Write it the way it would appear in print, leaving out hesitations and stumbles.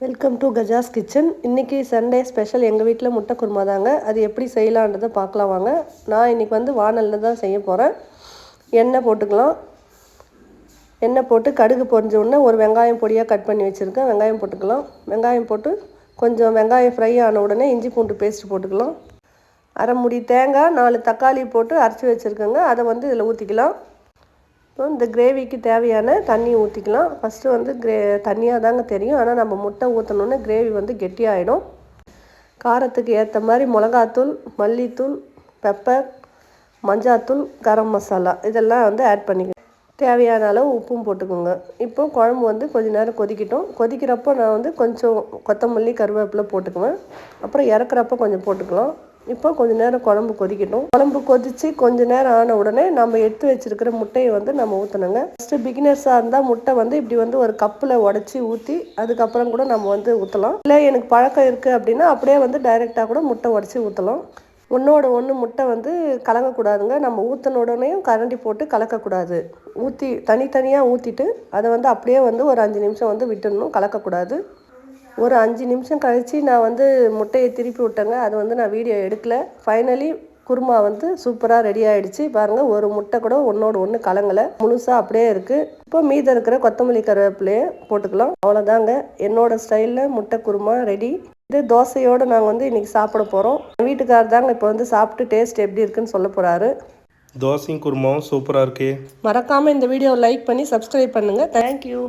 Welcome to Gaja's kitchen. இன்றைக்கி Sunday special எங்கள் வீட்டில் முட்டை குருமா தாங்க. அது எப்படி செய்யலான்றதை பார்க்கலாம் வாங்க. நான் இன்றைக்கி வந்து வானலில் தான் செய்ய போகிறேன். எண்ணெய் போட்டுக்கலாம். எண்ணெய் போட்டு கடுகு பொரிஞ்ச உடனே ஒரு வெங்காயம் பொடியாக கட் பண்ணி வச்சுருக்கேன். வெங்காயம் போட்டுக்கலாம். வெங்காயம் போட்டு கொஞ்சம் வெங்காயம் ஃப்ரை ஆன உடனே இஞ்சி பூண்டு பேஸ்ட் போட்டுக்கலாம். அரை முடி தேங்காய் 4 தக்காளி போட்டு அரைச்சி வச்சுருக்கேங்க. அதை வந்து இதில் ஊற்றிக்கலாம். இப்போ இந்த கிரேவிக்கு தேவையான தண்ணி ஊற்றிக்கலாம். ஃபஸ்ட்டு வந்து தண்ணியாக தாங்க தெரியும். ஆனால் நம்ம முட்டை ஊற்றினோன்னே கிரேவி வந்து கெட்டியாகிடும். காரத்துக்கு ஏற்ற மாதிரி மிளகாத்தூள், மல்லித்தூள், பெப்பர், மஞ்சாத்தூள், கரம் மசாலா இதெல்லாம் வந்து ஆட் பண்ணிக்கணும். தேவையான அளவு உப்பும் போட்டுக்கோங்க. இப்போ குழம்பு வந்து கொஞ்சம் நேரம் கொதிக்கட்டும். கொதிக்கிறப்போ நான் வந்து கொஞ்சம் கொத்தமல்லி கருவேப்பிலை போட்டுக்குவேன். அப்புறம் இறக்குறப்போ கொஞ்சம் போட்டுக்கலாம். இப்போ கொஞ்சம் நேரம் குழம்பு கொதிக்கட்டும். குழம்பு கொதித்து கொஞ்சம் நேரம் ஆன உடனே நம்ம எடுத்து வச்சுருக்கிற முட்டையை வந்து நம்ம ஊற்றணுங்க. ஃபஸ்ட்டு பிகினர்ஸாக இருந்தால் முட்டை வந்து இப்படி வந்து ஒரு கப்பில் உடச்சி ஊற்றி அதுக்கப்புறம் கூட நம்ம வந்து ஊற்றலாம். இல்லை எனக்கு பழக்கம் இருக்குது அப்படின்னா அப்படியே வந்து டைரெக்டாக கூட முட்டை உடச்சி ஊற்றலாம். ஒன்றோட ஒன்று முட்டை வந்து கலங்கக்கூடாதுங்க. நம்ம ஊற்றின உடனேயும் கரண்டி போட்டு கலக்கக்கூடாது. ஊற்றி தனித்தனியாக ஊற்றிட்டு அதை வந்து அப்படியே வந்து ஒரு 5 நிமிஷம் வந்து விட்டுடணும், கலக்கக்கூடாது. ஒரு 5 நிமிஷம் கழித்து நான் வந்து முட்டையை திருப்பி விட்டேங்க. அது வந்து நான் வீடியோ எடுக்கலை. ஃபைனலி குருமா வந்து சூப்பராக ரெடி ஆகிடுச்சு. பாருங்கள், ஒரு முட்டை கூட ஒன்றோட ஒன்று கலங்கலை, முழுசாக அப்படியே இருக்குது. இப்போ மீதம் இருக்கிற கொத்தமல்லி கருவேப்பிலையை போட்டுக்கலாம். அவ்வளோதாங்க, என்னோடய ஸ்டைலில் முட்டை குருமா ரெடி. இது தோசையோடு நாங்கள் வந்து இன்றைக்கி சாப்பிட போகிறோம். வீட்டுக்காரர் தாங்க இப்போ வந்து சாப்பிட்டு டேஸ்ட் எப்படி இருக்குன்னு சொல்ல போகிறாரு. தோசையும் குருமாவும் சூப்பராக இருக்கே. மறக்காமல் இந்த வீடியோவை லைக் பண்ணி சப்ஸ்கிரைப் பண்ணுங்கள். தேங்க்யூ.